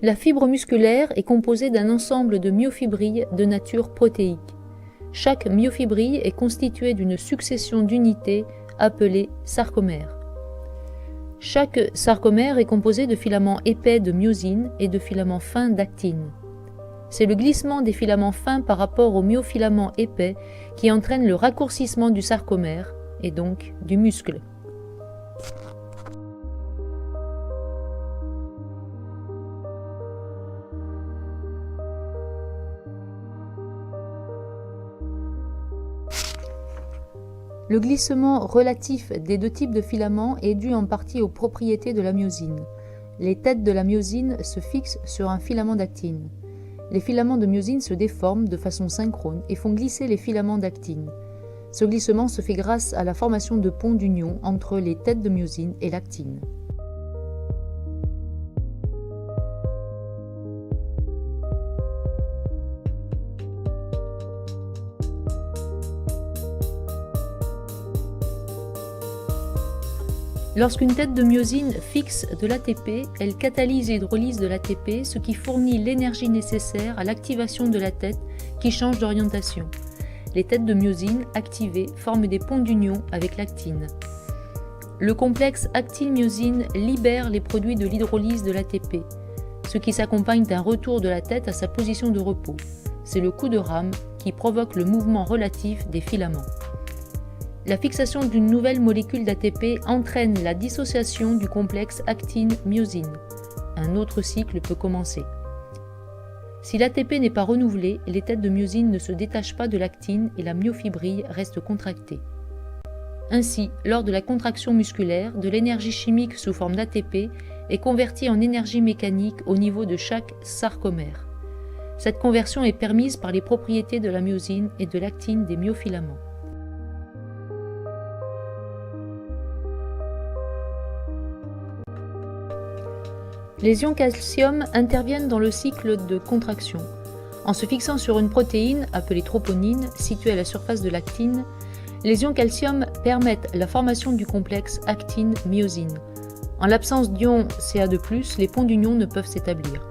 La fibre musculaire est composée d'un ensemble de myofibrilles de nature protéique. Chaque myofibrille est constituée d'une succession d'unités appelées sarcomères. Chaque sarcomère est composé de filaments épais de myosine et de filaments fins d'actine. C'est le glissement des filaments fins par rapport aux myofilaments épais qui entraîne le raccourcissement du sarcomère et donc du muscle. Le glissement relatif des deux types de filaments est dû en partie aux propriétés de la myosine. Les têtes de la myosine se fixent sur un filament d'actine. Les filaments de myosine se déforment de façon synchrone et font glisser les filaments d'actine. Ce glissement se fait grâce à la formation de ponts d'union entre les têtes de myosine et l'actine. Lorsqu'une tête de myosine fixe de l'ATP, elle catalyse l'hydrolyse de l'ATP, ce qui fournit l'énergie nécessaire à l'activation de la tête qui change d'orientation. Les têtes de myosine activées forment des ponts d'union avec l'actine. Le complexe actine-myosine libère les produits de l'hydrolyse de l'ATP, ce qui s'accompagne d'un retour de la tête à sa position de repos. C'est le coup de rame qui provoque le mouvement relatif des filaments. La fixation d'une nouvelle molécule d'ATP entraîne la dissociation du complexe actine-myosine. Un autre cycle peut commencer. Si l'ATP n'est pas renouvelé, les têtes de myosine ne se détachent pas de l'actine et la myofibrille reste contractée. Ainsi, lors de la contraction musculaire, de l'énergie chimique sous forme d'ATP est convertie en énergie mécanique au niveau de chaque sarcomère. Cette conversion est permise par les propriétés de la myosine et de l'actine des myofilaments. Les ions calcium interviennent dans le cycle de contraction. En se fixant sur une protéine, appelée troponine, située à la surface de l'actine, les ions calcium permettent la formation du complexe actine-myosine. En l'absence d'ions Ca2+, les ponts d'union ne peuvent s'établir.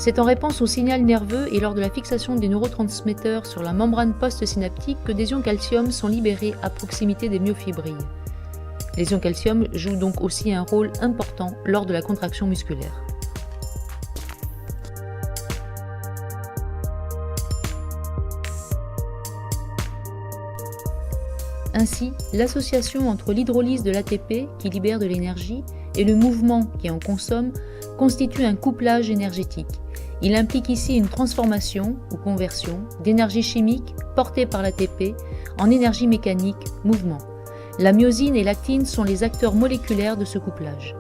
C'est en réponse au signal nerveux et lors de la fixation des neurotransmetteurs sur la membrane postsynaptique que des ions calcium sont libérés à proximité des myofibrilles. Les ions calcium jouent donc aussi un rôle important lors de la contraction musculaire. Ainsi, l'association entre l'hydrolyse de l'ATP, qui libère de l'énergie, et le mouvement, qui en consomme, constitue un couplage énergétique. Il implique ici une transformation ou conversion d'énergie chimique portée par l'ATP en énergie mécanique, mouvement. La myosine et l'actine sont les acteurs moléculaires de ce couplage.